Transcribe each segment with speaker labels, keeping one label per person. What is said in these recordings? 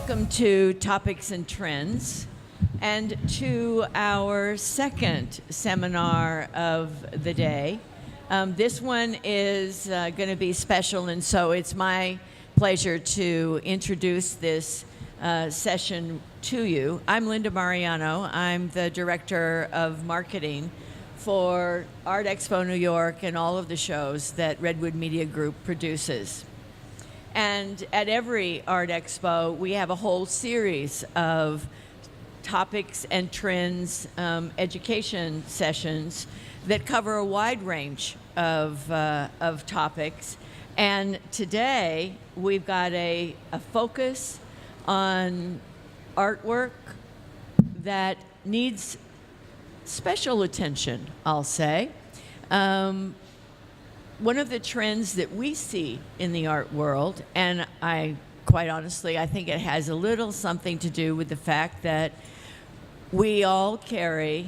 Speaker 1: Welcome to Topics and Trends and to our second seminar of the day. This one is going to be special, and so it's my pleasure to introduce this session to you. I'm Linda Mariano. I'm the Director of Marketing for Artexpo New York and all of the shows that Redwood Media Group produces. And at every Art Expo, we have a whole series of topics and trends, education sessions that cover a wide range of topics. And today, we've got a focus on artwork that needs special attention, I'll say. One of the trends that we see in the art world, and quite honestly, I think it has a little something to do with the fact that we all carry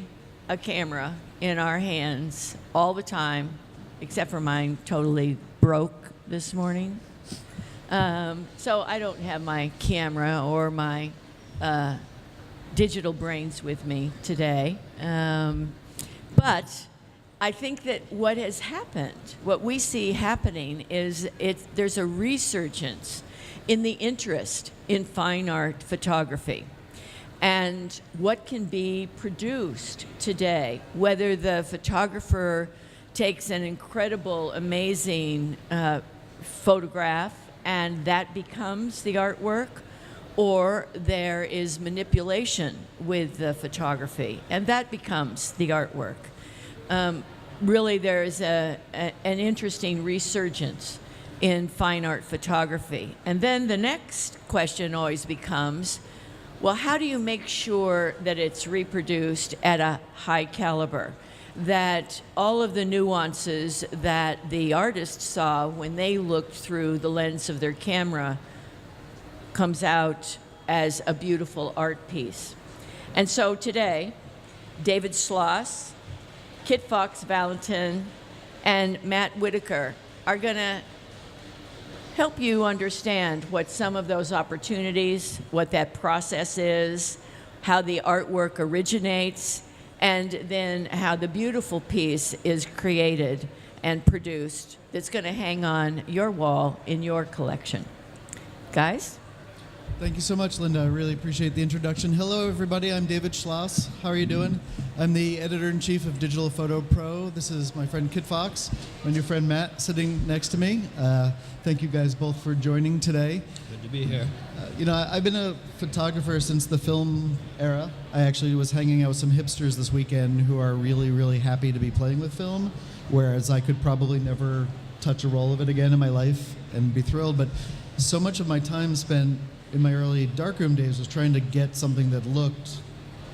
Speaker 1: a camera in our hands all the time, except for mine totally broke this morning. So I don't have my camera or my digital brains with me today. But I think that what has happened, what we see happening is there's a resurgence in the interest in fine art photography and what can be produced today, whether the photographer takes an incredible, amazing photograph and that becomes the artwork, or there is manipulation with the photography and that becomes the artwork. Really, there's an interesting resurgence in fine art photography. And then the next question always becomes, well, how do you make sure that it's reproduced at a high caliber? That all of the nuances that the artist saw when they looked through the lens of their camera comes out as a beautiful art piece. And so today, David Schloss, Kit Fox-Valentin, and Matt Whitaker are going to help you understand what some of those opportunities, what that process is, how the artwork originates, and then how the beautiful piece is created and produced that's going to hang on your wall in your collection. Guys?
Speaker 2: Thank you so much, Linda. I really appreciate the introduction. Hello, everybody. I'm David Schloss. How are you doing? I'm the editor-in-chief of Digital Photo Pro. This is my friend Kit Fox, my new friend Matt sitting next to me. Thank you guys both for joining today.
Speaker 3: Good to be here.
Speaker 2: I've been a photographer since the film era. I actually was hanging out with some hipsters this weekend who are really, really happy to be playing with film, whereas I could probably never touch a roll of it again in my life and be thrilled. But so much of my time spent in my early darkroom days was trying to get something that looked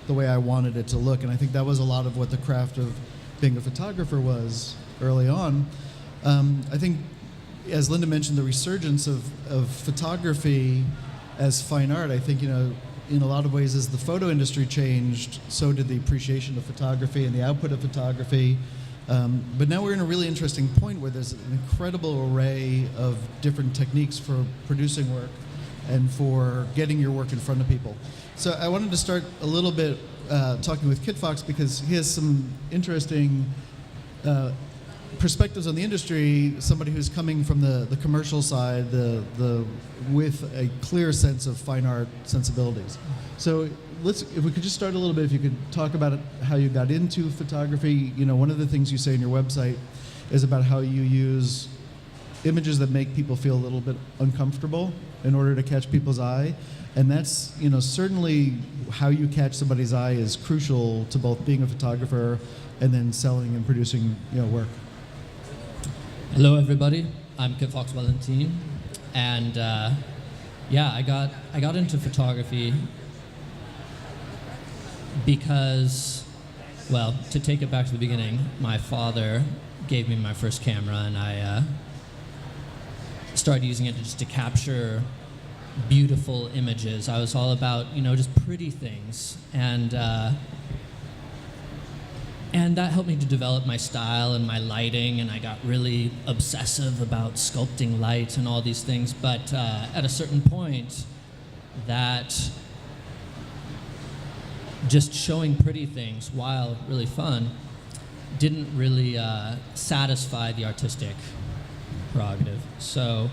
Speaker 2: the way I wanted it to look. And I think that was a lot of what the craft of being a photographer was early on. I think, as Linda mentioned, the resurgence of photography as fine art, I think, in a lot of ways, as the photo industry changed, so did the appreciation of photography and the output of photography. But now we're in a really interesting point where there's an incredible array of different techniques for producing work and for getting your work in front of people. So I wanted to start a little bit talking with Kit Fox because he has some interesting perspectives on the industry, somebody who's coming from the commercial side, with a clear sense of fine art sensibilities. So if we could just start a little bit, if you could talk about how you got into photography. One of the things you say on your website is about how you use images that make people feel a little bit uncomfortable in order to catch people's eye. And that's, certainly how you catch somebody's eye is crucial to both being a photographer and then selling and producing, work.
Speaker 3: Hello, everybody. I'm Kit Fox-Valentin, and I got into photography because, well, to take it back to the beginning, my father gave me my first camera, and I started using it just to capture beautiful images. I was all about, just pretty things, and that helped me to develop my style and my lighting, and I got really obsessive about sculpting light and all these things. But at a certain point, that just showing pretty things, while really fun, didn't really satisfy the artistic prerogative. So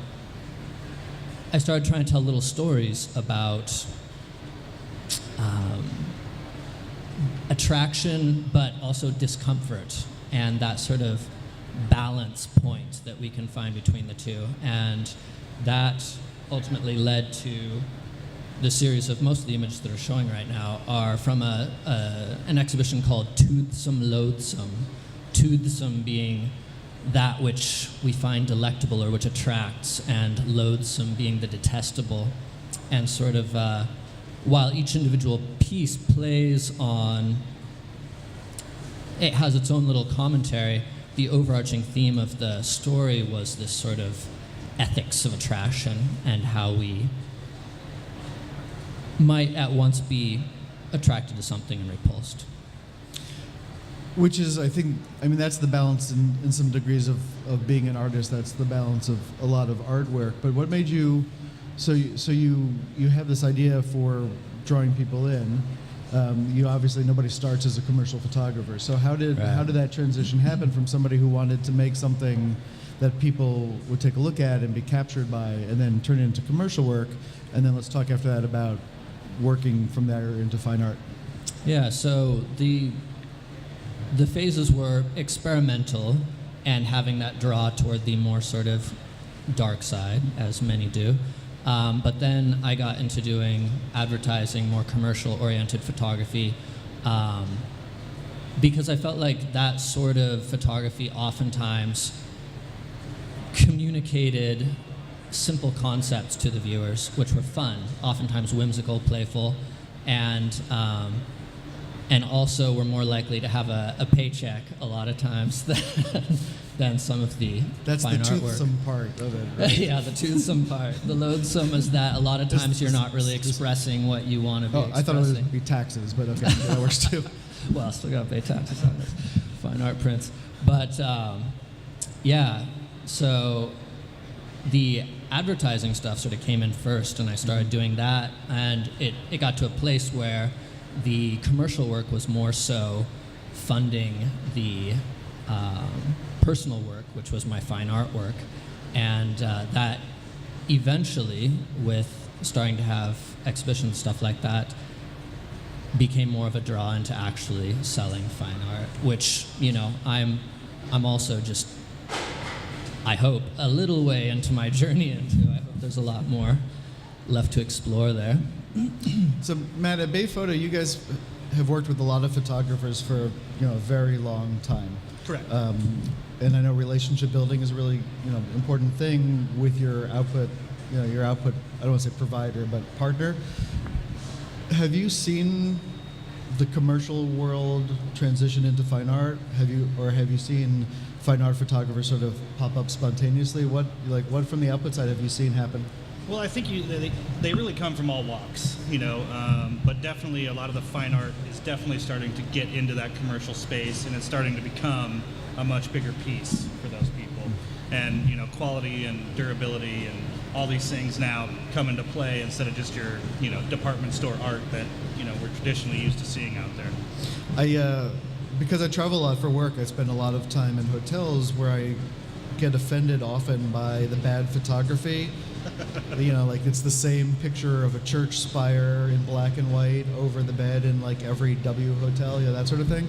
Speaker 3: I started trying to tell little stories about attraction, but also discomfort, and that sort of balance point that we can find between the two. And that ultimately led to the series of most of the images that are showing right now are from an exhibition called Toothsome Loathsome. Toothsome being that which we find delectable or which attracts, and loathsome being the detestable. And sort of, while each individual piece plays on, it has its own little commentary, the overarching theme of the story was this sort of ethics of attraction and how we might at once be attracted to something and repulsed.
Speaker 2: Which is, I mean, that's the balance in some degrees of being an artist. That's the balance of a lot of artwork. But what made you, so you have this idea for drawing people in. You obviously, nobody starts as a commercial photographer. So how did that transition happen from somebody who wanted to make something that people would take a look at and be captured by, and then turn it into commercial work? And then let's talk after that about working from there into fine art.
Speaker 3: Yeah, so the phases were experimental and having that draw toward the more sort of dark side, as many do. But then I got into doing advertising, more commercial-oriented photography, because I felt like that sort of photography oftentimes communicated simple concepts to the viewers, which were fun, oftentimes whimsical, playful, and also were more likely to have a paycheck a lot of times than some of the fine artwork.
Speaker 2: That's the toothsome part of it, right?
Speaker 3: Yeah, the toothsome part. The loathsome is that a lot of times you're not really expressing what you want to be expressing.
Speaker 2: I thought it would be taxes, but okay, that works too.
Speaker 3: Well, I still got to pay taxes on this. Fine art prints. But, yeah, so the advertising stuff sort of came in first, and I started doing that, and it got to a place where the commercial work was more so funding the personal work, which was my fine art work, and that eventually, with starting to have exhibitions and stuff like that, became more of a draw into actually selling fine art, which, you know, I'm also just, I hope, a little way into my journey into. I hope there's a lot more left to explore there.
Speaker 2: So, Matt, at Bay Photo, you guys have worked with a lot of photographers for a very long time.
Speaker 4: Correct.
Speaker 2: And I know relationship building is a really important thing with your output. Your output. I don't want to say provider, but partner. Have you seen the commercial world transition into fine art? Have you seen fine art photographers sort of pop up spontaneously? What from the output side have you seen happen?
Speaker 4: Well, I think they really come from all walks, but definitely a lot of the fine art is definitely starting to get into that commercial space, and it's starting to become a much bigger piece for those people. And, quality and durability and all these things now come into play instead of just your, department store art that, we're traditionally used to seeing out there.
Speaker 2: Because I travel a lot for work, I spend a lot of time in hotels where I get offended often by the bad photography. Like it's the same picture of a church spire in black and white over the bed in like every W hotel, that sort of thing.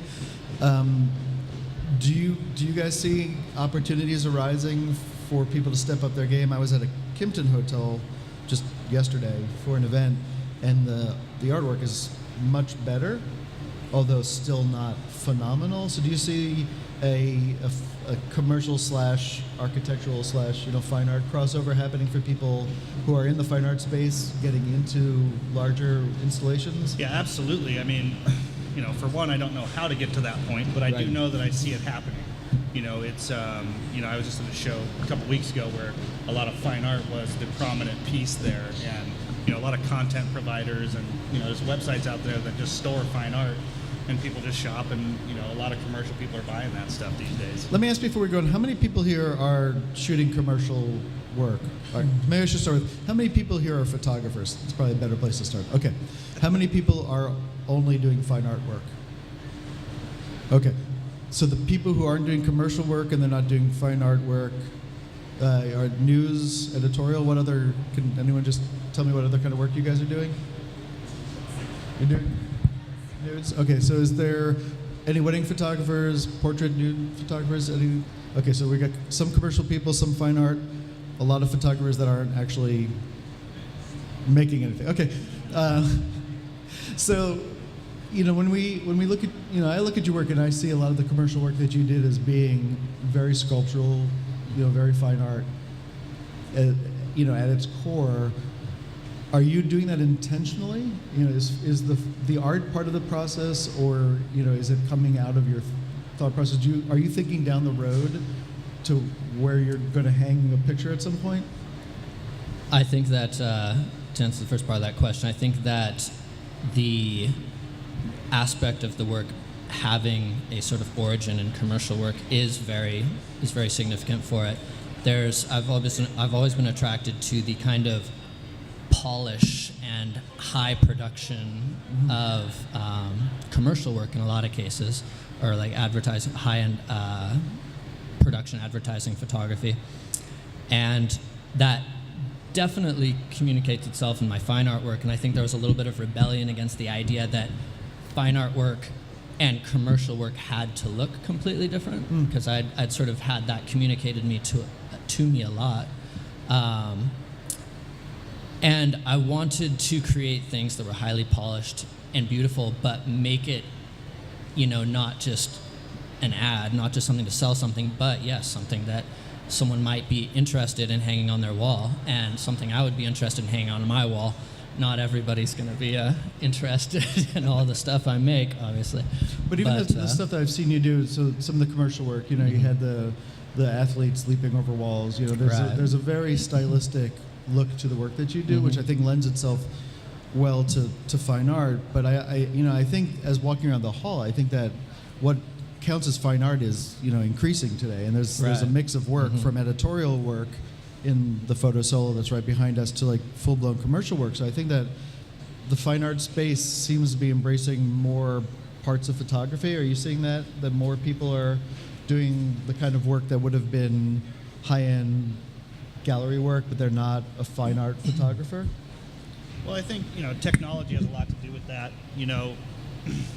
Speaker 2: Do you guys see opportunities arising for people to step up their game? I was at a Kimpton hotel just yesterday for an event, and the artwork is much better, although still not phenomenal. So do you see a commercial / architectural / fine art crossover happening for people who are in the fine art space getting into larger installations?
Speaker 4: Yeah, absolutely. I mean, for one, I don't know how to get to that point, but I do know that I see it happening. It's, I was just at a show a couple weeks ago where a lot of fine art was the prominent piece there, and, a lot of content providers and, there's websites out there that just store fine art, and people just shop, and, a lot of commercial people are buying that stuff these days.
Speaker 2: Let me ask before we go on, how many people here are shooting commercial work. All right, maybe I should start with, how many people here are photographers? It's probably a better place to start. Okay. How many people are only doing fine art work? Okay. So the people who aren't doing commercial work and they're not doing fine art work, are news, editorial, what other, can anyone just tell me what other kind of work you guys are doing? You're doing nudes? Okay, so is there any wedding photographers, portrait nude photographers, any? Okay, so we got some commercial people, some fine art, a lot of photographers that aren't actually making anything. Okay, so, when we look at, I look at your work and I see a lot of the commercial work that you did as being very sculptural, very fine art. At its core, are you doing that intentionally? Is the art part of the process, or is it coming out of your thought process? Are you thinking down the road to where you're going to hang a picture at some point?
Speaker 3: I think that, to answer the first part of that question, I think that the aspect of the work having a sort of origin in commercial work is very significant for it. I've always been attracted to the kind of polish and high production of commercial work in a lot of cases, or like advertising, high-end production advertising photography, and that definitely communicates itself in my fine art work. And I think there was a little bit of rebellion against the idea that fine art work and commercial work had to look completely different, because I'd sort of had that communicated to me a lot, and I wanted to create things that were highly polished and beautiful, but make it, not just an ad, not just something to sell something, but yes, something that someone might be interested in hanging on their wall, and something I would be interested in hanging on my wall. Not everybody's going to be interested in all the stuff I make, obviously.
Speaker 2: But even the stuff that I've seen you do, so some of the commercial work, you had the athletes leaping over walls. There's a very stylistic look to the work that you do, which I think lends itself well to fine art. But I think as walking around the hall, I think that what counts as fine art is increasing today, and there's a mix of work from editorial work in the photo solo that's right behind us to like full-blown commercial work. So I think that the fine art space seems to be embracing more parts of photography. Are you seeing that more people are doing the kind of work that would have been high-end gallery work, but they're not a fine art photographer?
Speaker 4: Well, I think technology has a lot to do with that.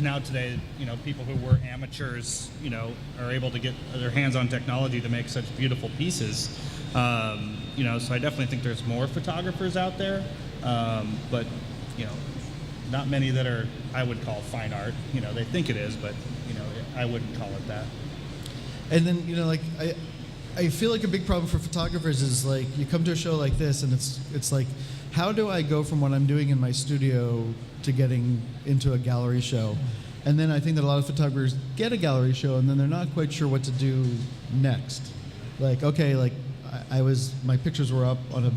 Speaker 4: Now today, people who were amateurs, are able to get their hands on technology to make such beautiful pieces. So I definitely think there's more photographers out there, but not many that are, I would call fine art. They think it is, but I wouldn't call it that.
Speaker 2: And then I feel like a big problem for photographers is like you come to a show like this, and it's like, how do I go from what I'm doing in my studio to getting into a gallery show? And then I think that a lot of photographers get a gallery show, and then they're not quite sure what to do next. Like, okay, like my pictures were up on a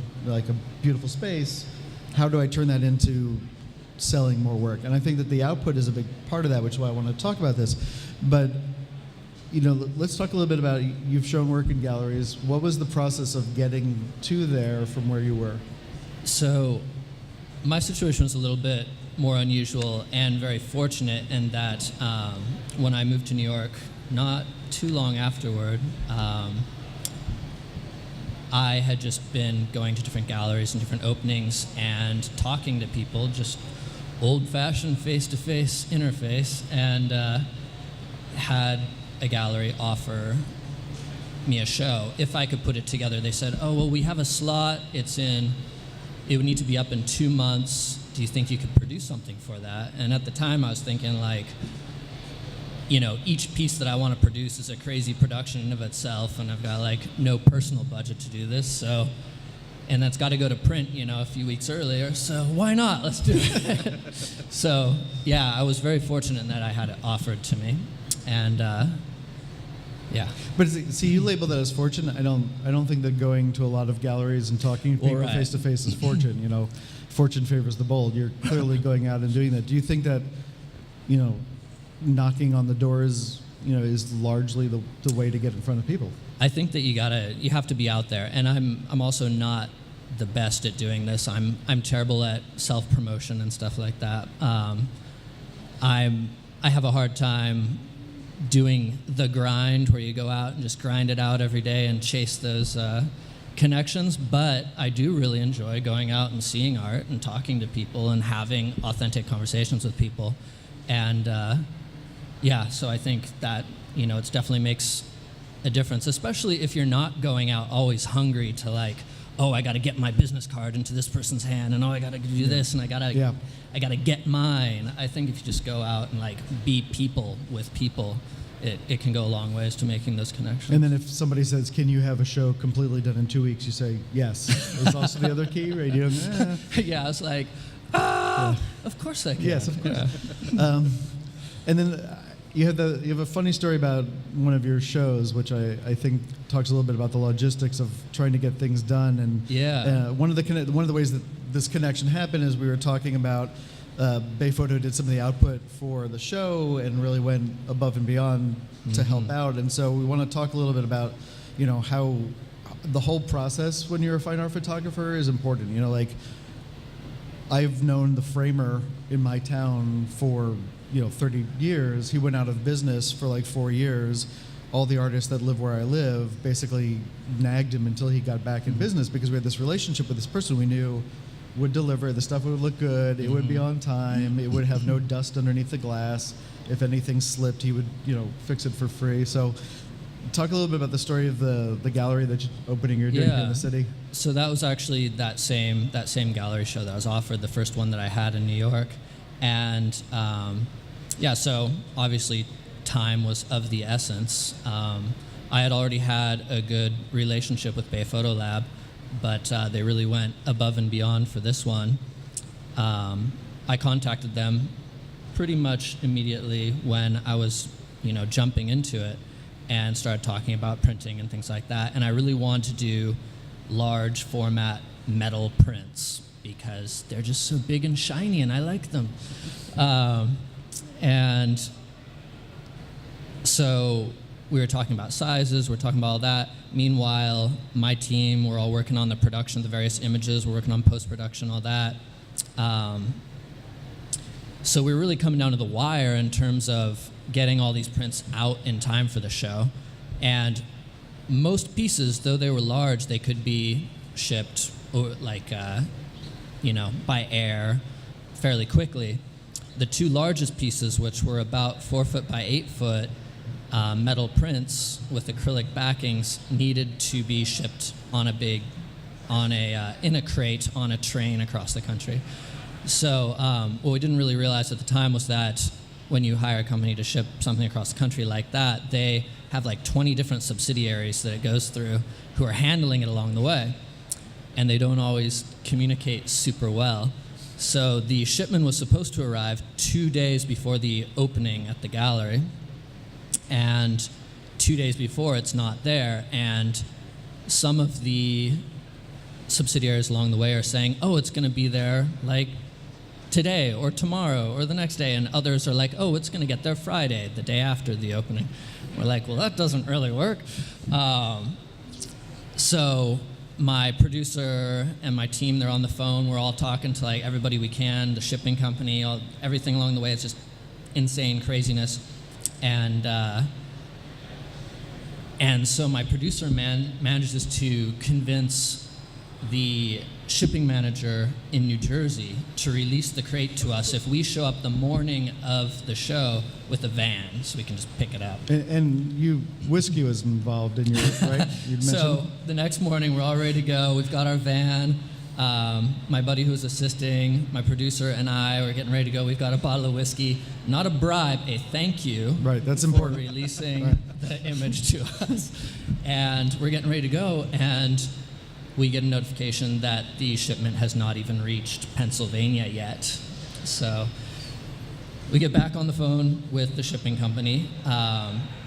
Speaker 2: beautiful space. How do I turn that into selling more work? And I think that the output is a big part of that, which is why I want to talk about this. But let's talk a little bit about, you've shown work in galleries. What was the process of getting to there from where you were?
Speaker 3: So my situation was a little bit more unusual and very fortunate in that when I moved to New York, not too long afterward, I had just been going to different galleries and different openings and talking to people, just old-fashioned face-to-face interface, and had a gallery offer me a show if I could put it together. They said, "Oh, well, we have a slot. It would need to be up in 2 months. Do you think you could produce something for that?" And at the time, I was thinking each piece that I want to produce is a crazy production in of itself, and I've got no personal budget to do this. So, and that's got to go to print, a few weeks earlier. So why not? Let's do it. So yeah, I was very fortunate in that I had it offered to me, and yeah.
Speaker 2: But see, you label that as fortune. I don't think that going to a lot of galleries and talking to people face to face is fortune. Fortune favors the bold. You're clearly going out and doing that. Do you think that, knocking on the doors is largely the way to get in front of people.
Speaker 3: I think that you have to be out there, and I'm also not the best at doing this. I'm terrible at self-promotion and stuff like that. I have a hard time doing the grind where you go out and just grind it out every day and chase those connections, but I do really enjoy going out and seeing art and talking to people and having authentic conversations with people. And so I think that it definitely makes a difference, especially if you're not going out always hungry to like, oh, I got to get my business card into this person's hand, and oh, I got to do this, and I got to get mine. I think if you just go out and like be people with people, it can go a long ways to making those connections.
Speaker 2: And then if somebody says, "Can you have a show completely done in 2 weeks?" you say, "Yes." Is also the other key, right?
Speaker 3: Yeah, it's like, of course I can.
Speaker 2: Yes, of course. Yeah. And then you have a funny story about one of your shows, which I think talks a little bit about the logistics of trying to get things done. And one of the ways that this connection happened is we were talking about Bay Photo did some of the output for the show and really went above and beyond to help out. And so we want to talk a little bit about how the whole process when you're a fine art photographer is important. Like I've known the framer in my town for 30 years. He went out of business for like 4 years. All the artists that live where I live basically nagged him until he got back in business because we had this relationship with this person we knew would deliver. The stuff would look good. It would be on time. It would have no dust underneath the glass. If anything slipped, he would fix it for free. So talk a little bit about the story of the gallery that you're doing here in the city.
Speaker 3: So that was actually that same gallery show that was offered, the first one that I had in New York. And so obviously time was of the essence. I had already had a good relationship with Bay Photo Lab, but they really went above and beyond for this one. I contacted them pretty much immediately when I was, jumping into it and started talking about printing and things like that. And I really wanted to do large format metal prints because they're just so big and shiny and I like them. And so we were talking about sizes, we're talking about all that. Meanwhile, my team, we're all working on the production of the various images, we're working on post-production, all that. So we were really coming down to the wire in terms of getting all these prints out in time for the show. And most pieces, though they were large, they could be shipped by air fairly quickly. The two largest pieces, which were about 4 foot by 8 foot metal prints with acrylic backings, needed to be shipped in a crate on a train across the country. So what we didn't really realize at the time was that when you hire a company to ship something across the country like that, they have like 20 different subsidiaries that it goes through who are handling it along the way. And they don't always communicate super well. So the shipment was supposed to arrive 2 days before the opening at the gallery. And 2 days before, it's not there. And some of the subsidiaries along the way are saying, oh, it's going to be there like today or tomorrow or the next day. And others are like, oh, it's going to get there Friday, the day after the opening. We're like, well, that doesn't really work. So my producer and my team, they're on the phone. We're all talking to like everybody we can, the shipping company, everything along the way. It's just insane craziness. And so my producer manages to convince the shipping manager in New Jersey to release the crate to us if we show up the morning of the show with a van, so we can just pick it up.
Speaker 2: And whiskey was involved in your, right?
Speaker 3: So the next morning, we're all ready to go. We've got our van. My buddy who's assisting, my producer, and I were getting ready to go. We've got a bottle of whiskey. Not a bribe, a thank you.
Speaker 2: Right, that's
Speaker 3: for
Speaker 2: important.
Speaker 3: Releasing the image to us. And we're getting ready to go, and we get a notification that the shipment has not even reached Pennsylvania yet. So we get back on the phone with the shipping company.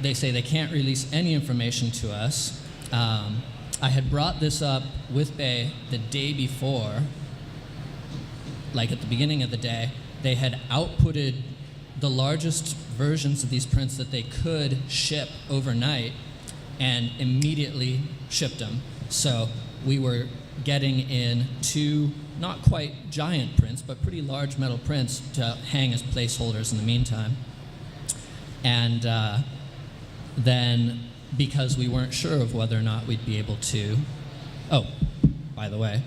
Speaker 3: They say they can't release any information to us. I had brought this up with Bay the day before, like at the beginning of the day. They had outputted the largest versions of these prints that they could ship overnight and immediately shipped them. So we were getting in 2 not quite giant prints, but pretty large metal prints to hang as placeholders in the meantime. And then, because we weren't sure of whether or not we'd be able to, oh, by the way,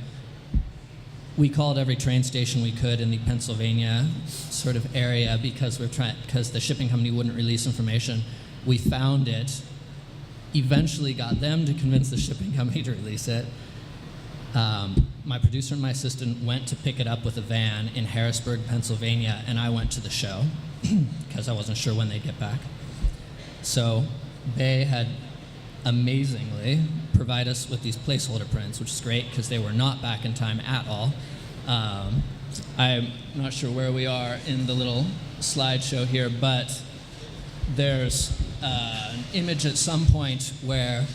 Speaker 3: we called every train station we could in the Pennsylvania sort of area because because the shipping company wouldn't release information. We found it, eventually got them to convince the shipping company to release it. My producer and my assistant went to pick it up with a van in Harrisburg, Pennsylvania, and I went to the show because I wasn't sure when they'd get back. So they had amazingly provide us with these placeholder prints, which is great because they were not back in time at all. I'm not sure where we are in the little slideshow here, but there's an image at some point where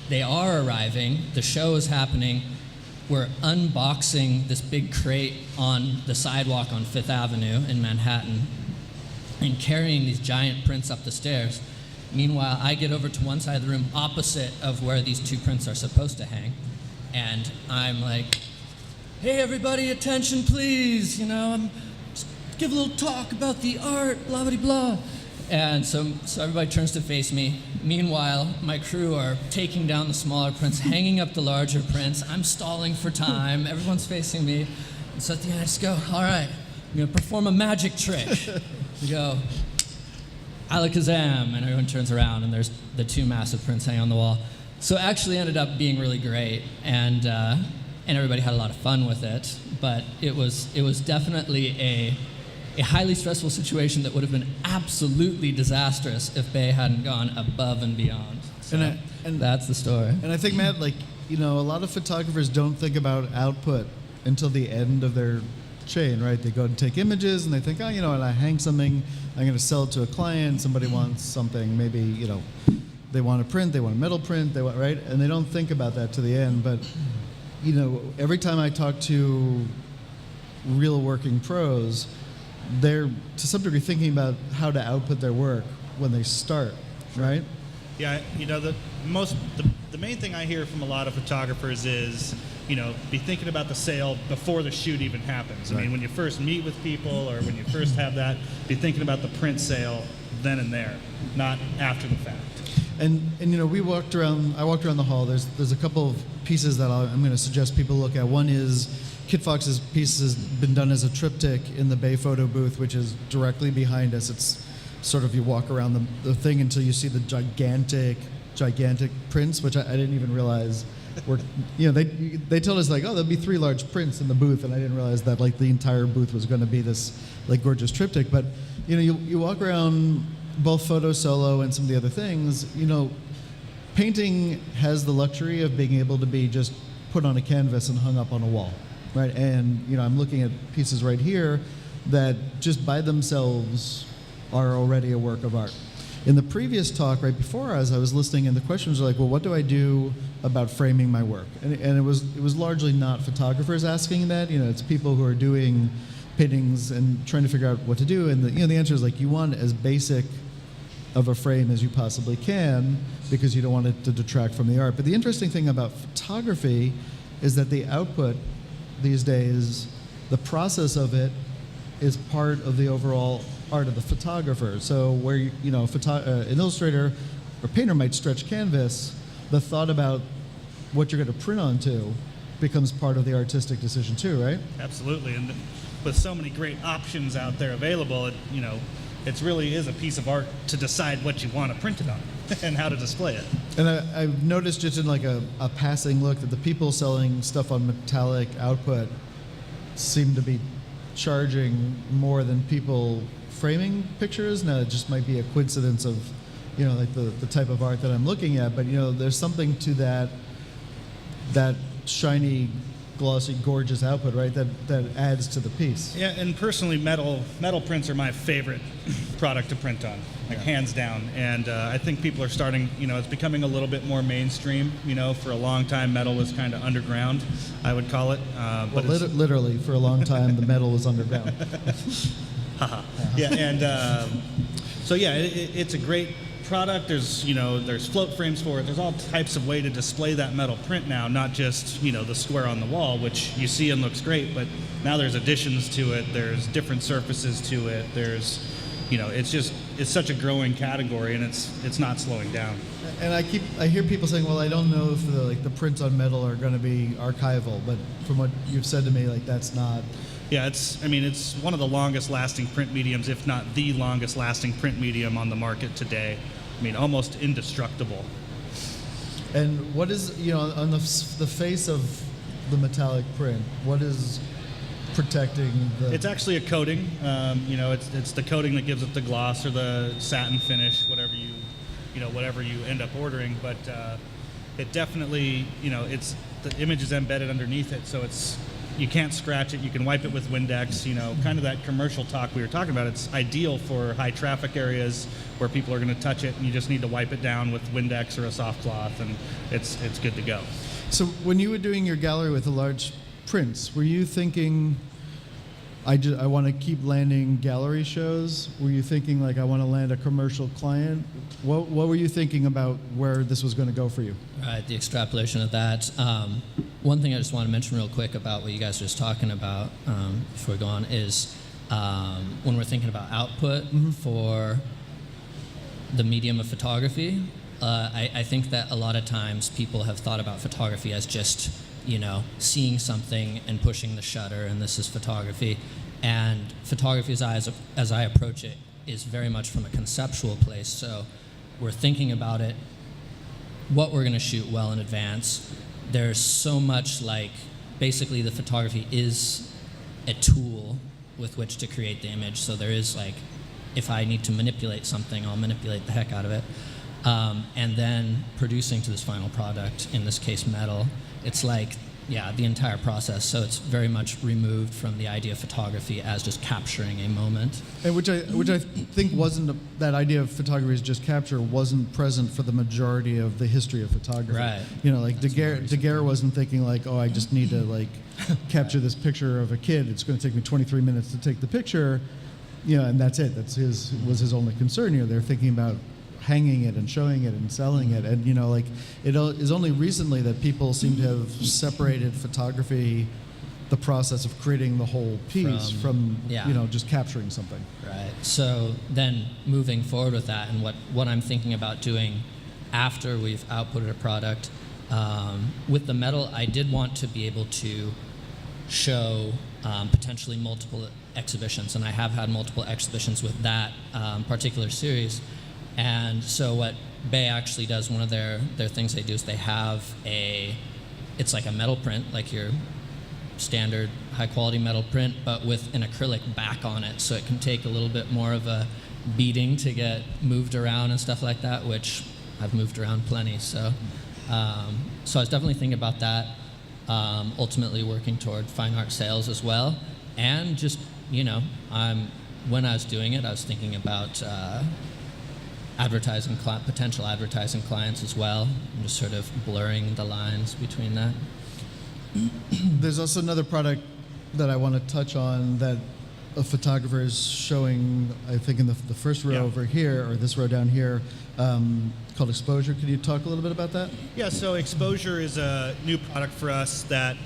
Speaker 3: they are arriving, the show is happening, we're unboxing this big crate on the sidewalk on Fifth Avenue in Manhattan and carrying these giant prints up the stairs. Meanwhile, I get over to one side of the room opposite of where these 2 prints are supposed to hang, and I'm like, hey everybody, attention please, just give a little talk about the art, blah, blah, blah. And so everybody turns to face me. Meanwhile, my crew are taking down the smaller prints, hanging up the larger prints. I'm stalling for time. Everyone's facing me. And so at the end, I just go, all right, I'm going to perform a magic trick. We go, alakazam, and everyone turns around, and there's the 2 massive prints hanging on the wall. So it actually ended up being really great, and everybody had a lot of fun with it. But it was definitely a highly stressful situation that would have been absolutely disastrous if Bay hadn't gone above and beyond. So and that's the story.
Speaker 2: And I think, Matt, a lot of photographers don't think about output until the end of their chain, right? They go and take images and they think, and I hang something, I'm going to sell it to a client, somebody wants something, maybe, they want a print, they want a metal print, right? And they don't think about that to the end. But, every time I talk to real working pros, they're to some degree thinking about how to output their work when they start, right?
Speaker 4: Yeah, the main thing I hear from a lot of photographers is, be thinking about the sale before the shoot even happens.
Speaker 2: Right.
Speaker 4: I mean, when you first meet with people or when you first have that, be thinking about the print sale then and there, not after the fact.
Speaker 2: And I walked around the hall. There's a couple of pieces that I'm going to suggest people look at. One is Kit Fox's piece has been done as a triptych in the Bay photo booth, which is directly behind us. It's sort of, you walk around the thing until you see the gigantic prints, which I didn't even realize were, they told us there'll be 3 large prints in the booth, and I didn't realize that the entire booth was going to be this gorgeous triptych. But you walk around both Photo Solo and some of the other things, painting has the luxury of being able to be just put on a canvas and hung up on a wall. Right, and I'm looking at pieces right here that just by themselves are already a work of art. In the previous talk, right before us, I was listening, and the questions were like, well, what do I do about framing my work? And it was largely not photographers asking that. It's people who are doing paintings and trying to figure out what to do. And the answer is you want as basic of a frame as you possibly can because you don't want it to detract from the art. But the interesting thing about photography is that the output these days, the process of it is part of the overall art of the photographer. So where an illustrator or painter might stretch canvas, the thought about what you're going to print onto becomes part of the artistic decision too, right?
Speaker 4: Absolutely, and with so many great options out there available, it really is a piece of art to decide what you want to print it on and how to display it.
Speaker 2: And I've noticed just in a passing look that the people selling stuff on metallic output seem to be charging more than people framing pictures. Now it just might be a coincidence of, the type of art that I'm looking at, but there's something to that shiny, glossy, gorgeous output, right? That adds to the piece.
Speaker 4: Yeah, and personally, metal prints are my favorite product to print on, hands down. And I think people are starting, it's becoming a little bit more mainstream. For a long time, metal was kind of underground, I would call it.
Speaker 2: But literally, for a long time, the metal was underground.
Speaker 4: Haha. Yeah, and so yeah, it's a great product. There's float frames for it. There's all types of way to display that metal print now, not just the square on the wall, which you see and looks great, but now there's additions to it. There's different surfaces to it. There's it's such a growing category, and it's not slowing down.
Speaker 2: And I hear people saying, well, I don't know if the prints on metal are going to be archival, but from what you've said to me, that's not.
Speaker 4: Yeah, it's one of the longest lasting print mediums, if not the longest lasting print medium on the market today. Almost indestructible.
Speaker 2: And what is, on the face of the metallic print, what is protecting the...
Speaker 4: It's actually a coating. It's the coating that gives it the gloss or the satin finish, whatever you end up ordering. But it definitely, the image is embedded underneath it, so you can't scratch it. You can wipe it with Windex. Kind of that commercial talk we were talking about. It's ideal for high traffic areas where people are going to touch it, and you just need to wipe it down with Windex or a soft cloth, and it's good to go.
Speaker 2: So when you were doing your gallery with the large prints, were you thinking, I want to keep landing gallery shows? Were you thinking I want to land a commercial client? What were you thinking about where this was going to go for you?
Speaker 3: Right, the extrapolation of that. One thing I just want to mention real quick about what you guys were just talking about before we go on is when we're thinking about output for the medium of photography, I think that a lot of times people have thought about photography as just seeing something and pushing the shutter, and this is photography. And photography, as I approach it, is very much from a conceptual place. So we're thinking about it, what we're going to shoot well in advance. There's so much basically the photography is a tool with which to create the image. So there is if I need to manipulate something, I'll manipulate the heck out of it. And then producing to this final product, in this case metal, it's the entire process. So it's very much removed from the idea of photography as just capturing a moment.
Speaker 2: And which I think that idea of photography as just capture wasn't present for the majority of the history of photography.
Speaker 3: Right.
Speaker 2: Daguerre wasn't thinking I just need to capture this picture of a kid. It's going to take me 23 minutes to take the picture, and that's it. Was his only concern. They're thinking about hanging it and showing it and selling it, and it is only recently that people seem to have separated photography, the process of creating the whole piece from just capturing something.
Speaker 3: Right. So then moving forward with that, and what I'm thinking about doing after we've outputted a product with the metal, I did want to be able to show potentially multiple exhibitions, and I have had multiple exhibitions with that particular series. And so what Bay actually does, one of their things they do is they have it's like a metal print, like your standard high quality metal print, but with an acrylic back on it, so it can take a little bit more of a beating to get moved around and stuff like that, which I've moved around plenty. So I was definitely thinking about that, ultimately working toward fine art sales as well. And just, when I was doing it, I was thinking about potential advertising clients as well, and just sort of blurring the lines between that.
Speaker 2: There's also another product that I want to touch on that a photographer is showing, I think in the first row over here, or this row down here, called Exposure. Could you talk a little bit about that?
Speaker 4: Yeah, so Exposure is a new product for us that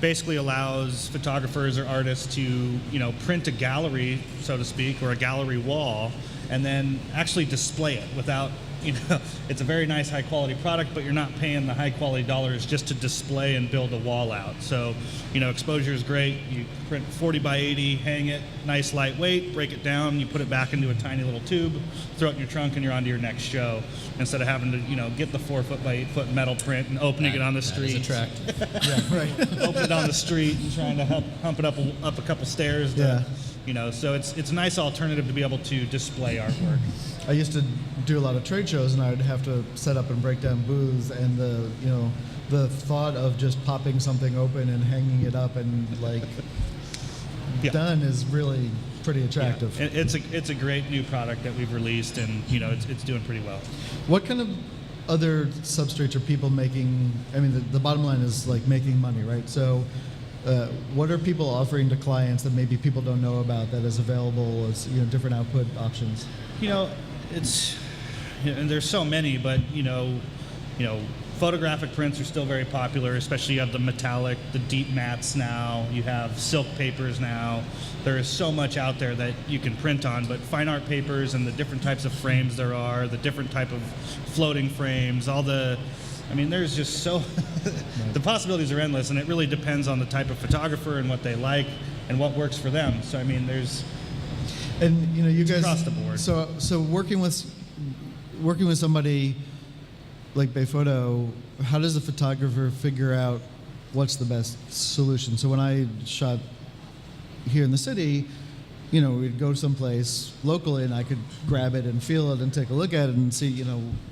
Speaker 4: basically allows photographers or artists to, print a gallery, so to speak, or a gallery wall, and then actually display it without, it's a very nice high quality product, but you're not paying the high quality dollars just to display and build a wall out. So, Exposure is great. You print 40 by 80, hang it, nice lightweight, break it down, you put it back into a tiny little tube, throw it in your trunk, and you're on to your next show. Instead of having to, get the 4 foot by 8 foot metal print and opening it on the street.
Speaker 3: That is attractive.
Speaker 2: Yeah, right.
Speaker 4: Open it on the street and trying to hump it up a couple stairs. So it's a nice alternative to be able to display artwork.
Speaker 2: I used to do a lot of trade shows, and I would have to set up and break down booths, and the thought of just popping something open and hanging it up and done is really pretty attractive.
Speaker 4: Yeah. It's a great new product that we've released, and it's doing pretty well.
Speaker 2: What kind of other substrates are people making? I mean, the bottom line is making money, right? So What are people offering to clients that maybe people don't know about that is available as different output options?
Speaker 4: It's and there's so many, but photographic prints are still very popular, especially you have the metallic, the deep mattes now, you have silk papers now. There is so much out there that you can print on, but fine art papers and the different types of frames there are, the different type of floating frames, there's just so, the possibilities are endless, and it really depends on the type of photographer and what they like and what works for them. So, there's,
Speaker 2: and you guys
Speaker 4: across the board.
Speaker 2: So working with somebody like Bayphoto, how does a photographer figure out what's the best solution? So when I shot here in the city, we'd go someplace locally and I could grab it and feel it and take a look at it and see,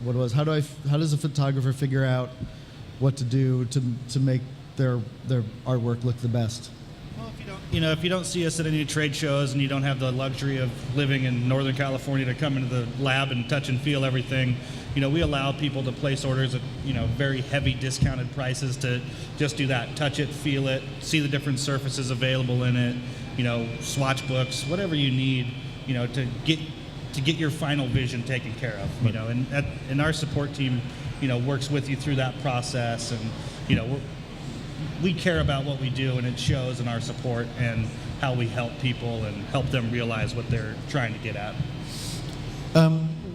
Speaker 2: what it was. How does a photographer figure out what to do to make their artwork look the best?
Speaker 4: Well, if you don't see us at any trade shows and you don't have the luxury of living in Northern California to come into the lab and touch and feel everything, we allow people to place orders at, very heavy discounted prices to just do that, touch it, feel it, see the different surfaces available in it, swatch books, whatever you need, to get your final vision taken care of, and our support team, works with you through that process, and, we care about what we do, and it shows in our support and how we help people and help them realize what they're trying to get at.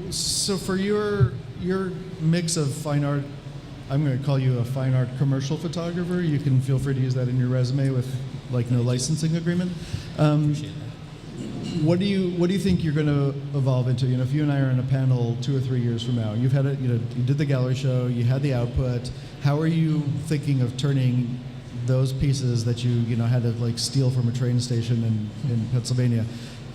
Speaker 2: So for your mix of fine art, I'm going to call you a fine art commercial photographer. You can feel free to use that in your resume with no licensing agreement.
Speaker 3: Appreciate that.
Speaker 2: What do you think you're going to evolve into? If you and I are in a panel 2 or 3 years from now, you've had it. You did the gallery show. You had the output. How are you thinking of turning those pieces that you had to steal from a train station in Pennsylvania?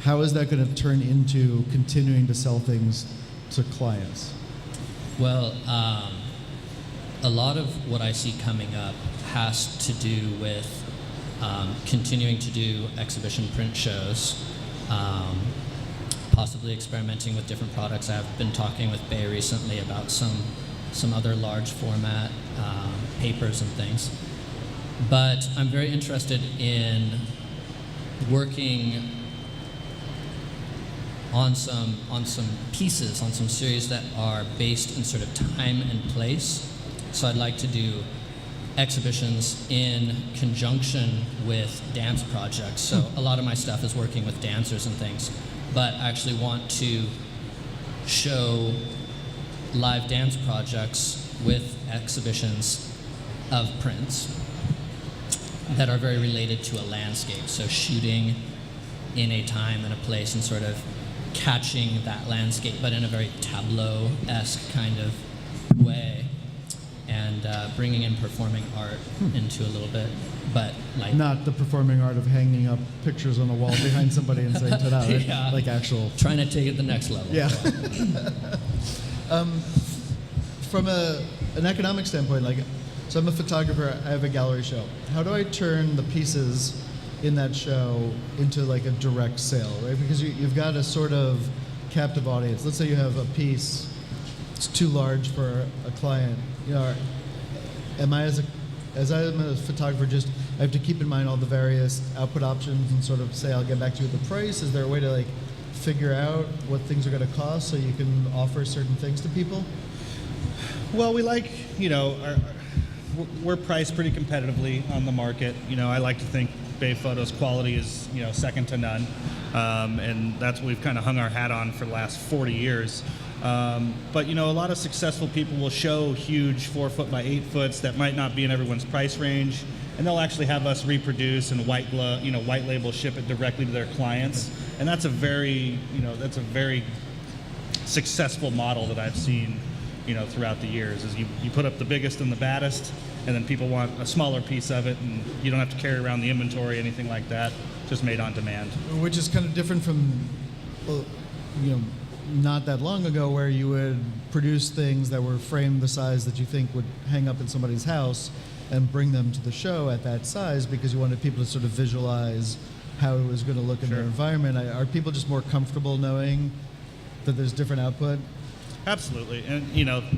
Speaker 2: How is that going to turn into continuing to sell things to clients?
Speaker 3: Well, a lot of what I see coming up has to do with continuing to do exhibition print shows, possibly experimenting with different products. I've been talking with Bay recently about some other large format papers and things. But I'm very interested in working on some pieces, on some series that are based in sort of time and place. So I'd like to do exhibitions in conjunction with dance projects. So a lot of my stuff is working with dancers and things, but I actually want to show live dance projects with exhibitions of prints that are very related to a landscape. So shooting in a time and a place and sort of catching that landscape, but in a very tableau-esque kind of way, and bringing in performing art into a little bit, but
Speaker 2: not the performing art of hanging up pictures on a wall behind somebody and saying ta-da, right?
Speaker 3: Yeah.
Speaker 2: Actual.
Speaker 3: Trying to take it the next level.
Speaker 2: Yeah. From an economic standpoint, so I'm a photographer, I have a gallery show. How do I turn the pieces in that show into a direct sale, right? Because you've got a sort of captive audience. Let's say you have a piece, it's too large for a client. Am I as I'm a photographer, just I have to keep in mind all the various output options and sort of say I'll get back to you with the price? Is there a way to figure out what things are going to cost so you can offer certain things to people?
Speaker 4: Well, we we're priced pretty competitively on the market. I like to think Bayphoto's quality is, second to none. And that's what we've kind of hung our hat on for the last 40 years. But, a lot of successful people will show huge 4-foot by 8-foots that might not be in everyone's price range. And they'll actually have us reproduce and white label ship it directly to their clients. And that's a very successful model that I've seen, throughout the years, is you put up the biggest and the baddest, and then people want a smaller piece of it, and you don't have to carry around the inventory, anything like that, just made on demand.
Speaker 2: Which is kind of different from, not that long ago, where you would produce things that were framed the size that you think would hang up in somebody's house and bring them to the show at that size because you wanted people to sort of visualize how it was going to look in their environment. Are people just more comfortable knowing that there's different output?
Speaker 4: Absolutely. And,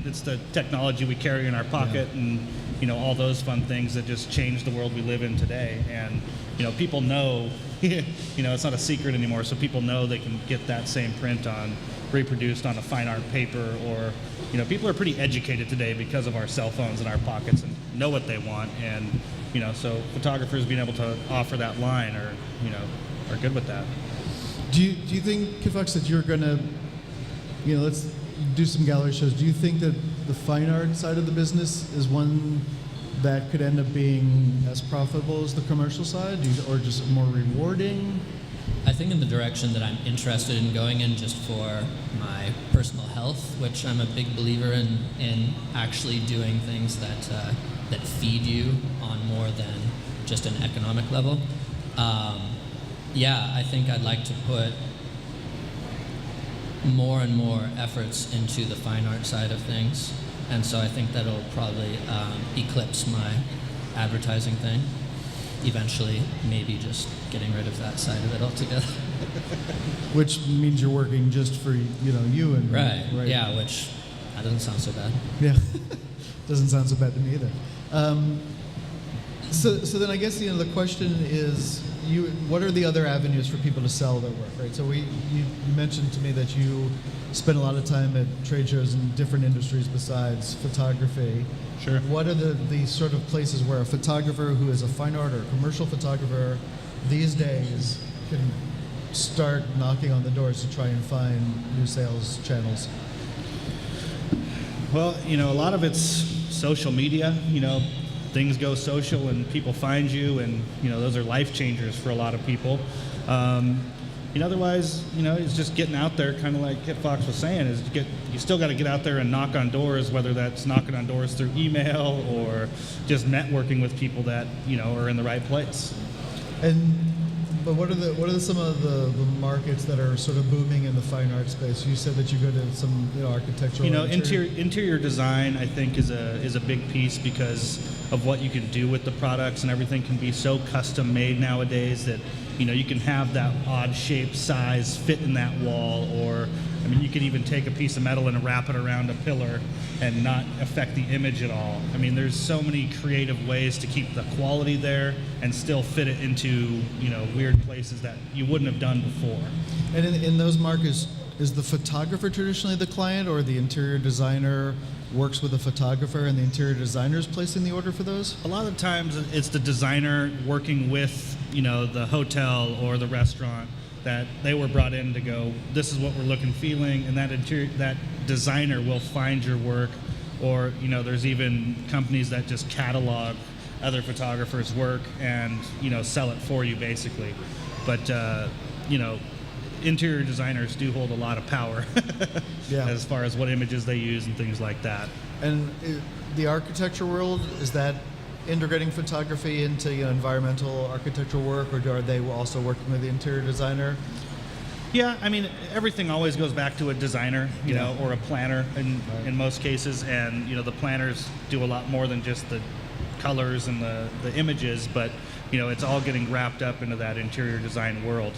Speaker 4: it's the technology we carry in our pocket and, all those fun things that just change the world we live in today. And, people know, it's not a secret anymore. So people know they can get that same print reproduced on a fine art paper, or, people are pretty educated today because of our cell phones in our pockets and know what they want. And, so photographers being able to offer that line are good with that.
Speaker 2: Do you think, Kid Fox, that you're gonna, let's do some gallery shows? Do you think that the fine art side of the business is one that could end up being as profitable as the commercial side, or just more rewarding?
Speaker 3: I think in the direction that I'm interested in going in, just for my personal health, which I'm a big believer in actually doing things that feed you on more than just an economic level. I think I'd like to put more and more efforts into the fine art side of things, and so I think that'll probably eclipse my advertising thing. Eventually, maybe just getting rid of that side of it altogether.
Speaker 2: Which means you're working just for you and
Speaker 3: right. Yeah, which that doesn't sound so bad.
Speaker 2: Yeah, doesn't sound so bad to me either. So then I guess the question is, what are the other avenues for people to sell their work, right? So you mentioned to me that you spend a lot of time at trade shows in different industries besides photography.
Speaker 4: Sure.
Speaker 2: What are the sort of places where a photographer who is a fine art or commercial photographer these days can start knocking on the doors to try and find new sales channels?
Speaker 4: Well, a lot of it's social media. Things go social and people find you, and those are life changers for a lot of people. Otherwise, it's just getting out there, kind of like Kit Fox was saying, you still got to get out there and knock on doors, whether that's knocking on doors through email or just networking with people that are in the right place.
Speaker 2: But what are some of the markets that are sort of booming in the fine art space? You said that you go to some architectural.
Speaker 4: Interior design, I think, is a big piece because of what you can do with the products, and everything can be so custom made nowadays that you can have that odd shape, size fit in that wall, or you can even take a piece of metal and wrap it around a pillar and not affect the image at all. There's so many creative ways to keep the quality there and still fit it into weird places that you wouldn't have done before.
Speaker 2: And in those markets, is the photographer traditionally the client, or the interior designer works with a photographer and the interior designer is placing the order for those?
Speaker 4: A lot of times it's the designer working with the hotel or the restaurant that they were brought in to go, this is what we're looking, feeling, and that designer will find your work. Or there's even companies that just catalog other photographers' work and sell it for you basically. But interior designers do hold a lot of power as far as what images they use and things like that.
Speaker 2: And the architecture world, is that integrating photography into environmental architectural work, or are they also working with the interior designer?
Speaker 4: Yeah, everything always goes back to a designer, or a planner in most cases, and the planners do a lot more than just the colors and the images, but it's all getting wrapped up into that interior design world.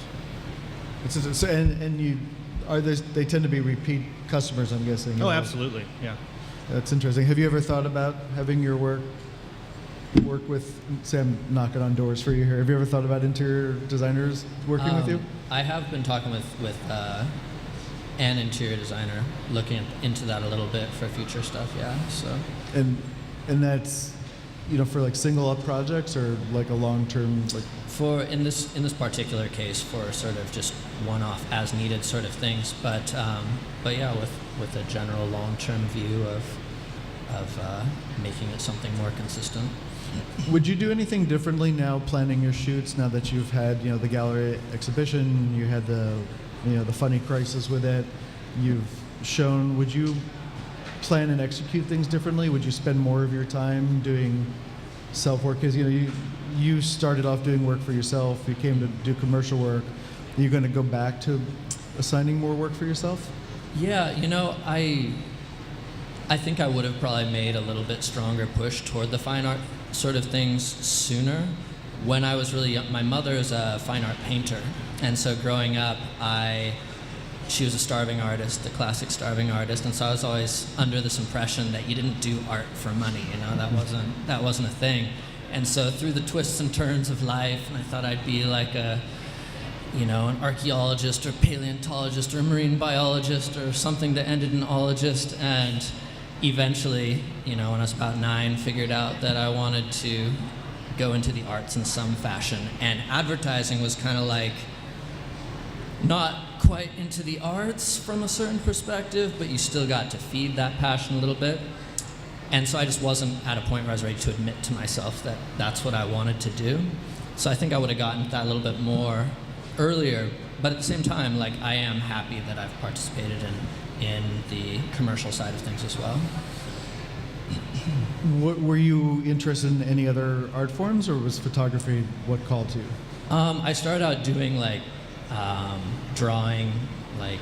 Speaker 2: They tend to be repeat customers, I'm guessing.
Speaker 4: Oh, absolutely, yeah.
Speaker 2: That's interesting. Have you ever thought about having your work with, say I'm knocking on doors for you here, have you ever thought about interior designers working with you?
Speaker 3: I have been talking with an interior designer, looking into that a little bit for future stuff, yeah. So.
Speaker 2: And that's, for like single up projects, or like a long-term, like?
Speaker 3: For in this particular case, for sort of just one-off as needed sort of things, but yeah, with a general long-term view of making it something more consistent.
Speaker 2: Would you do anything differently now, planning your shoots, now that you've had the gallery exhibition, you had the funny crisis with it, you've shown? Would you plan and execute things differently? Would you spend more of your time doing self-work? Because you started off doing work for yourself, you came to do commercial work. Are you going to go back to assigning more work for yourself?
Speaker 3: Yeah, I think I would have probably made a little bit stronger push toward the fine art sort of things sooner. When I was really young, my mother is a fine art painter, and so growing up, she was a starving artist, a classic starving artist, and so I was always under this impression that you didn't do art for money. That wasn't a thing. And so through the twists and turns of life, and I thought I'd be like an archaeologist or paleontologist or marine biologist or something that ended in ologist, and eventually, when I was about 9, figured out that I wanted to go into the arts in some fashion. And advertising was kind of like not quite into the arts from a certain perspective, but you still got to feed that passion a little bit. And so I just wasn't at a point where I was ready to admit to myself that that's what I wanted to do. So I think I would have gotten that a little bit more earlier, but at the same time, like, I am happy that I've participated in the commercial side of things as well.
Speaker 2: Were you interested in any other art forms, or was photography what called to you?
Speaker 3: I started out doing drawing, like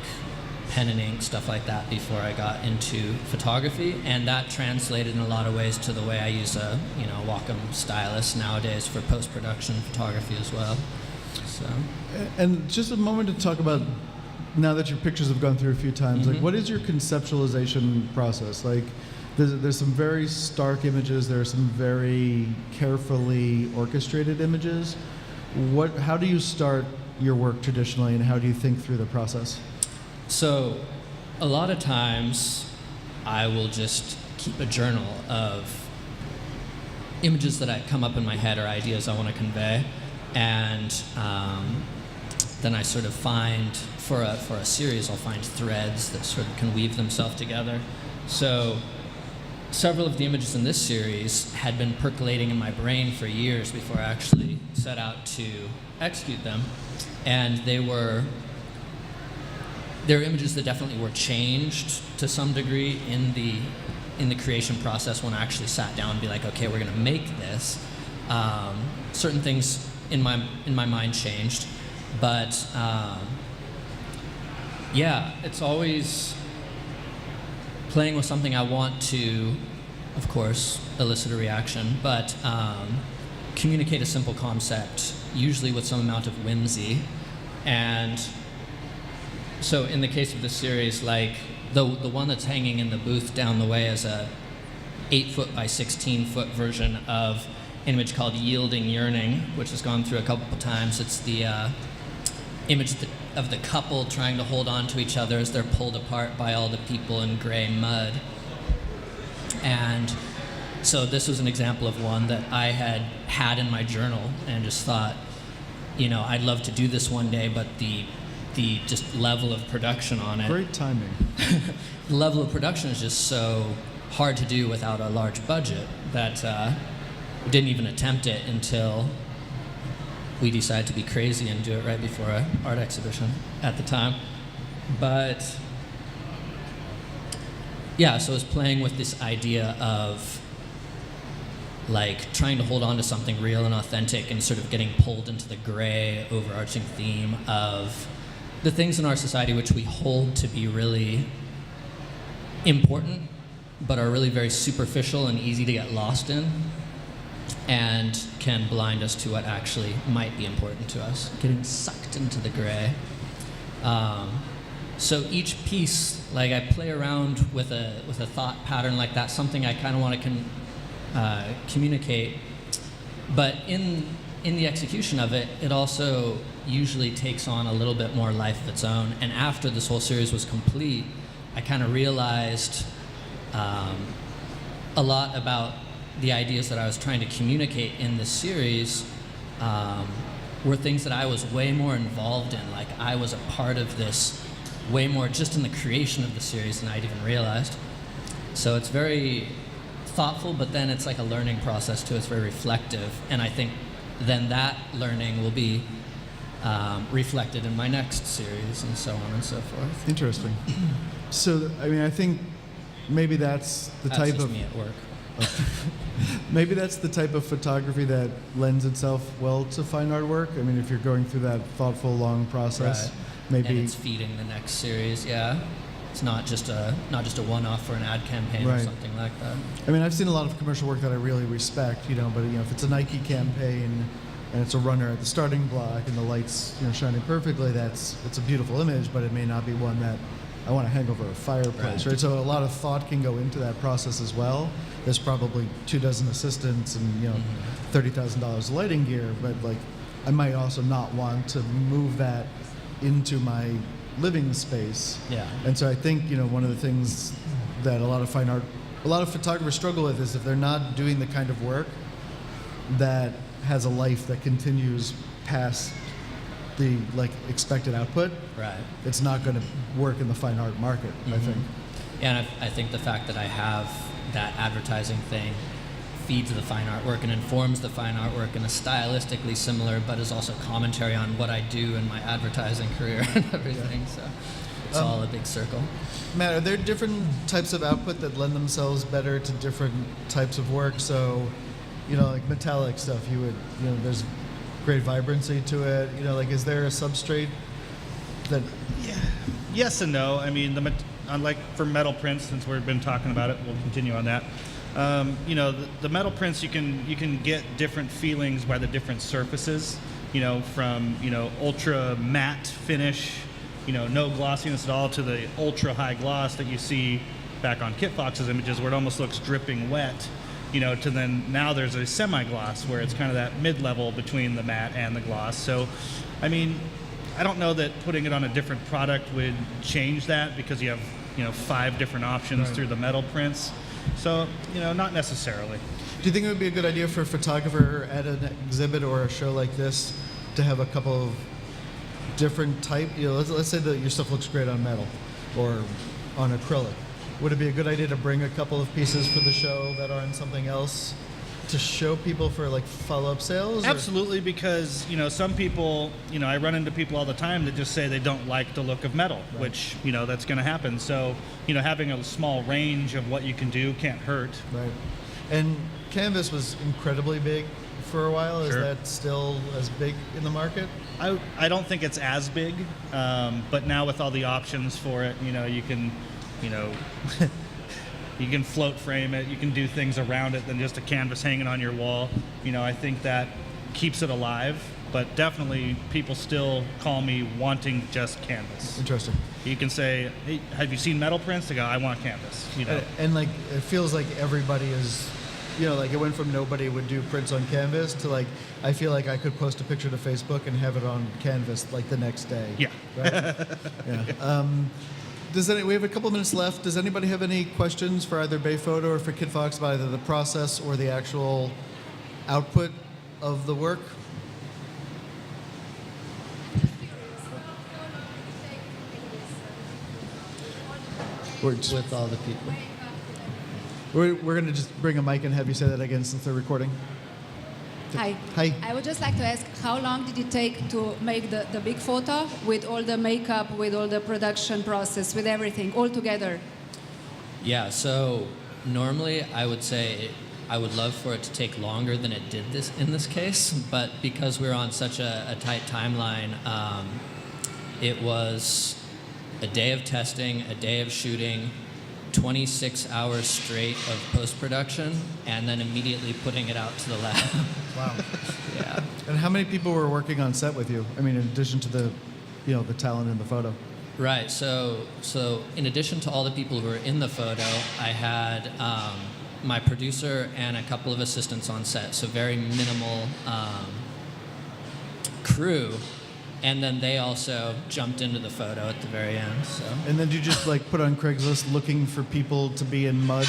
Speaker 3: pen and ink, stuff like that, before I got into photography, and that translated in a lot of ways to the way I use a Wacom stylus nowadays for post-production photography as well. So.
Speaker 2: And just a moment to talk about, now that your pictures have gone through a few times, like, what is your conceptualization process? Like, there's some very stark images, there are some very carefully orchestrated images. How do you start your work traditionally, and how do you think through the process?
Speaker 3: So a lot of times I will just keep a journal of images that come up in my head or ideas I want to convey, and then I sort of find, for a series, I'll find threads that sort of can weave themselves together. So several of the images in this series had been percolating in my brain for years before I actually set out to execute them, and they're images that definitely were changed to some degree in the creation process when I actually sat down and be like, okay, we're going to make this. Certain things in my mind changed, but it's always playing with something I want to, of course, elicit a reaction, but communicate a simple concept, usually with some amount of whimsy. And so in the case of this series, like the one that's hanging in the booth down the way is a 8-foot by 16-foot version of an image called Yielding Yearning, which has gone through a couple times. It's the image of the couple trying to hold on to each other as they're pulled apart by all the people in gray mud. And so this was an example of one that I had in my journal and just thought, I'd love to do this one day, but the just level of production on it.
Speaker 2: Great timing.
Speaker 3: The level of production is just so hard to do without a large budget that we didn't even attempt it until we decided to be crazy and do it right before an art exhibition at the time. But so I was playing with this idea of like trying to hold on to something real and authentic and sort of getting pulled into the gray overarching theme of the things in our society which we hold to be really important but are really very superficial and easy to get lost in and can blind us to what actually might be important to us, getting sucked into the gray. So each piece, like I play around with a thought pattern like that, something I kind of want to communicate, but in the execution of it, it also usually takes on a little bit more life of its own. And after this whole series was complete, I kind of realized a lot about the ideas that I was trying to communicate in this series were things that I was way more involved in. Like I was a part of this way more just in the creation of the series than I'd even realized. So it's very thoughtful, but then it's like a learning process too. It's very reflective, and I think then that learning will be reflected in my next series and so on and so forth.
Speaker 2: Interesting. So, I mean, I think maybe that's the type
Speaker 3: just
Speaker 2: of
Speaker 3: me at work.
Speaker 2: maybe that's the type of photography that lends itself well to fine art work. I mean, if you're going through that thoughtful, long process,
Speaker 3: Right.
Speaker 2: maybe
Speaker 3: And it's feeding the next series. Yeah, it's not just a one-off for an ad campaign or
Speaker 2: Right.
Speaker 3: something like that.
Speaker 2: I mean, I've seen a lot of commercial work that I really respect, but if it's a Nike campaign, and it's a runner at the starting block, and the lights shining perfectly, it's a beautiful image, but it may not be one that I want to hang over a fireplace, right? So a lot of thought can go into that process as well. There's probably 24 assistants and $30,000 of lighting gear, but like I might also not want to move that into my living space.
Speaker 3: Yeah.
Speaker 2: And so I think one of the things that a lot of photographers struggle with is if they're not doing the kind of work that has a life that continues past the expected output,
Speaker 3: Right.
Speaker 2: it's not going to work in the fine art market, I think.
Speaker 3: Yeah, and I think the fact that I have that advertising thing feeds the fine artwork and informs the fine artwork and is stylistically similar, but is also commentary on what I do in my advertising career and everything. So it's all a big circle.
Speaker 2: Matt, are there different types of output that lend themselves better to different types of work? So, like metallic stuff, there's great vibrancy to it. Is there a substrate that?
Speaker 4: Yeah. Yes and no. I mean, unlike for metal prints, since we've been talking about it, we'll continue on that. The metal prints, you can get different feelings by the different surfaces. From ultra matte finish, no glossiness at all, to the ultra high gloss that you see back on Kit Fox's images, where it almost looks dripping wet. To then now there's a semi-gloss where it's kind of that mid-level between the matte and the gloss. So, I mean, I don't know that putting it on a different product would change that, because you have 5 different options through the metal prints. So, not necessarily.
Speaker 2: Do you think it would be a good idea for a photographer at an exhibit or a show like this to have a couple of different type? Let's say that your stuff looks great on metal or on acrylic. Would it be a good idea to bring a couple of pieces for the show that are in something else to show people for follow-up sales?
Speaker 4: Absolutely, because some people, I run into people all the time that just say they don't like the look of metal, which that's going to happen. So having a small range of what you can do can't hurt.
Speaker 2: Right. And canvas was incredibly big for a while. Is
Speaker 4: Sure.
Speaker 2: that still as big in the market?
Speaker 4: I don't think it's as big, but now with all the options for it, you can you can float frame it, you can do things around it than just a canvas hanging on your wall. I think that keeps it alive, but definitely people still call me wanting just canvas.
Speaker 2: Interesting.
Speaker 4: You can say, hey, have you seen metal prints? They go, I want canvas.
Speaker 2: And it feels like everybody is, it went from nobody would do prints on canvas to I feel like I could post a picture to Facebook and have it on canvas the next day.
Speaker 4: Yeah.
Speaker 2: Right? Yeah. We have a couple minutes left. Does anybody have any questions for either Bay Photo or for Kit Fox about either the process or the actual output of the work?
Speaker 3: With all the people.
Speaker 2: We're going to just bring a mic and have you say that again since they're recording.
Speaker 5: Hi.
Speaker 2: Hi.
Speaker 5: I would just like to ask, how long did it take to make the big photo with all the makeup, with all the production process, with everything, all together?
Speaker 3: Yeah, so normally I would say I would love for it to take longer than it did in this case, but because we're on such a tight timeline, it was a day of testing, a day of shooting, 26 hours straight of post-production, and then immediately putting it out to the lab.
Speaker 2: Wow.
Speaker 3: Yeah.
Speaker 2: And how many people were working on set with you? I mean, in addition to the talent in the photo.
Speaker 3: Right. So in addition to all the people who were in the photo, I had my producer and a couple of assistants on set. So very minimal crew. And then they also jumped into the photo at the very end. So.
Speaker 2: And then do you just put on Craigslist looking for people to be in mud?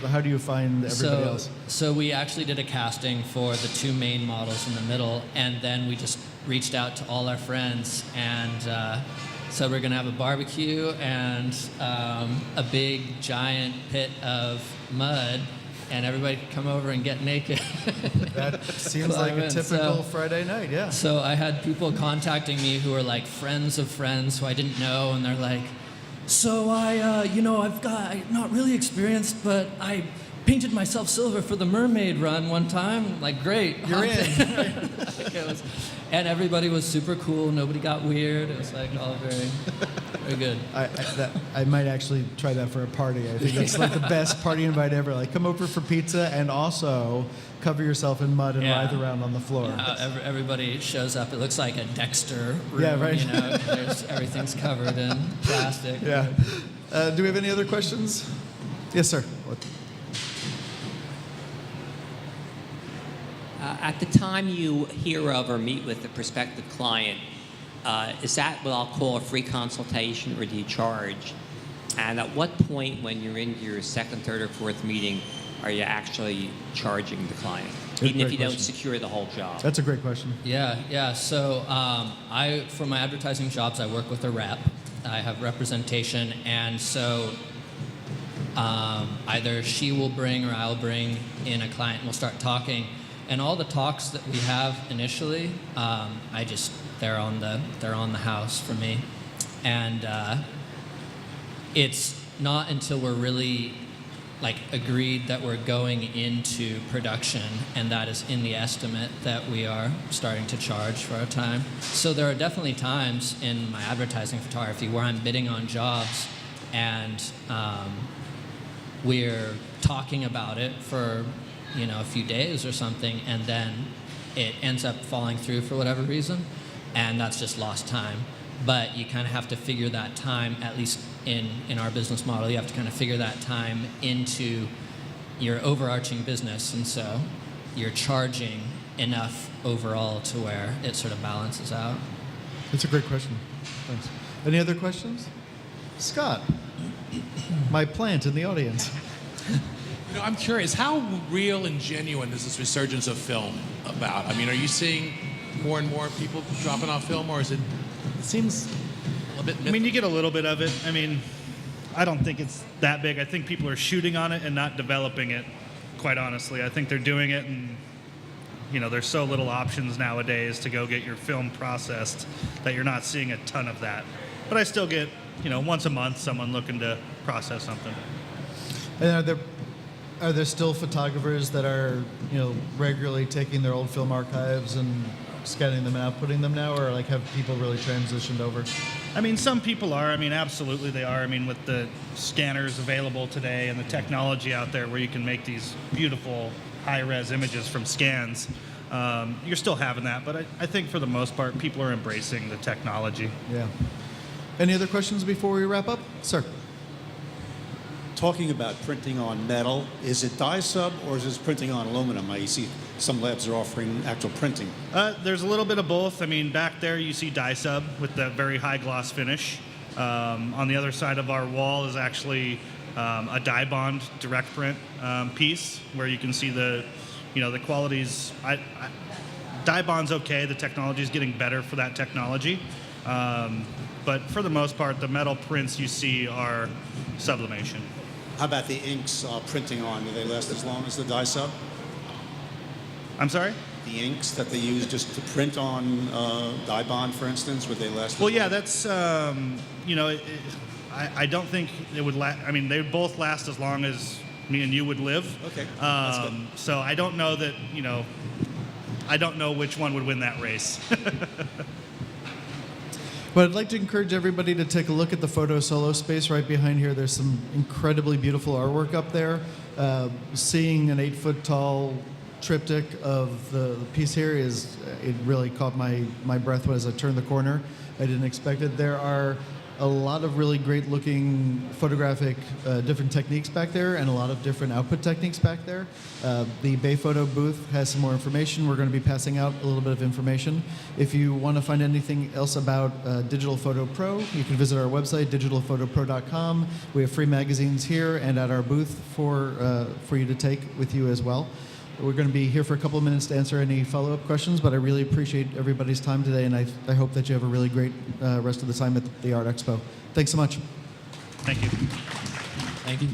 Speaker 2: How do you find everybody else?
Speaker 3: So we actually did a casting for the 2 main models in the middle, and then we just reached out to all our friends, and so we're gonna have a barbecue and a big giant pit of mud, and everybody could come over and get naked.
Speaker 2: That seems like a typical Friday night, yeah.
Speaker 3: So I had people contacting me who were friends of friends who I didn't know, and they're like, so I'm not really experienced, but I painted myself silver for the mermaid run one time. Like, great.
Speaker 2: You're in.
Speaker 3: Like, and everybody was super cool. Nobody got weird. It was like all very, very good.
Speaker 2: I might actually try that for a party. I think that's like the best party invite ever. Like, come over for pizza and also cover yourself in mud and writhe around on the floor.
Speaker 3: Everybody shows up. It looks like a Dexter room.
Speaker 2: Yeah, right.
Speaker 3: You know, everything's covered in plastic.
Speaker 2: Yeah. Do we have any other questions? Yes, sir.
Speaker 6: At the time you hear of or meet with a prospective client, is that what I'll call a free consultation, or do you charge? And at what point, when you're in your second, third, or fourth meeting, are you actually charging the client, even if you don't secure the whole job?
Speaker 2: That's a great question.
Speaker 3: Yeah. So for my advertising jobs, I work with a rep. I have representation, and so either she will bring or I'll bring in a client, and we'll start talking. And all the talks that we have initially, they're on the house for me, and it's not until we're really like agreed that we're going into production, and that is in the estimate, that we are starting to charge for our time. So there are definitely times in my advertising photography where I'm bidding on jobs, and we're talking about it for a few days or something, and then it ends up falling through for whatever reason, and that's just lost time. But you kind of have to figure that time, at least in our business model, you have to kind of figure that time into your overarching business, and so you're charging enough overall to where it sort of balances out.
Speaker 2: That's a great question. Thanks. Any other questions? Scott, my plant in the audience.
Speaker 7: I'm curious, how real and genuine is this resurgence of film about? I mean, are you seeing more and more people dropping off film, or it seems a bit mythical?
Speaker 4: I mean, you get a little bit of it. I mean, I don't think it's that big. I think people are shooting on it and not developing it, quite honestly. I think they're doing it, and there's so little options nowadays to go get your film processed that you're not seeing a ton of that. But I still get, once a month, someone looking to process something.
Speaker 2: And are there still photographers that are, regularly taking their old film archives and scanning them and outputting them now, or like have people really transitioned over?
Speaker 4: I mean, some people are. I mean, absolutely they are. I mean, with the scanners available today and the technology out there where you can make these beautiful high-res images from scans, you're still having that. But I think for the most part, people are embracing the technology.
Speaker 2: Yeah. Any other questions before we wrap up? Sir.
Speaker 8: Talking about printing on metal, is it dye sub or is it printing on aluminum? I see some labs are offering actual printing.
Speaker 4: There's a little bit of both. I mean, back there you see dye sub with the very high gloss finish. On the other side of our wall is actually a dye bond direct print piece where you can see the qualities. Dye bond's okay. The technology is getting better for that technology. But for the most part, the metal prints you see are sublimation.
Speaker 8: How about the inks printing on? Do they last as long as the dye sub?
Speaker 4: I'm sorry?
Speaker 8: The inks that they use just to print on dye bond, for instance, would they last?
Speaker 4: Well, yeah, that's I don't think it would last. I mean, they would both last as long as me and you would live.
Speaker 8: Okay. That's good.
Speaker 4: So I don't know that I don't know which one would win that race.
Speaker 2: But I'd like to encourage everybody to take a look at the photo solo space right behind here. There's some incredibly beautiful artwork up there. Seeing an 8-foot tall triptych of the piece here it really caught my breath as I turned the corner. I didn't expect it. There are a lot of really great looking photographic different techniques back there, and a lot of different output techniques back there. The Bay Photo booth has some more information. We're going to be passing out a little bit of information. If you want to find anything else about Digital Photo Pro, you can visit our website, digitalphotopro.com. We have free magazines here and at our booth for you to take with you as well. We're going to be here for a couple of minutes to answer any follow-up questions, but I really appreciate everybody's time today, and I hope that you have a really great rest of the time at the Art Expo. Thanks so much.
Speaker 4: Thank you.
Speaker 3: Thank you.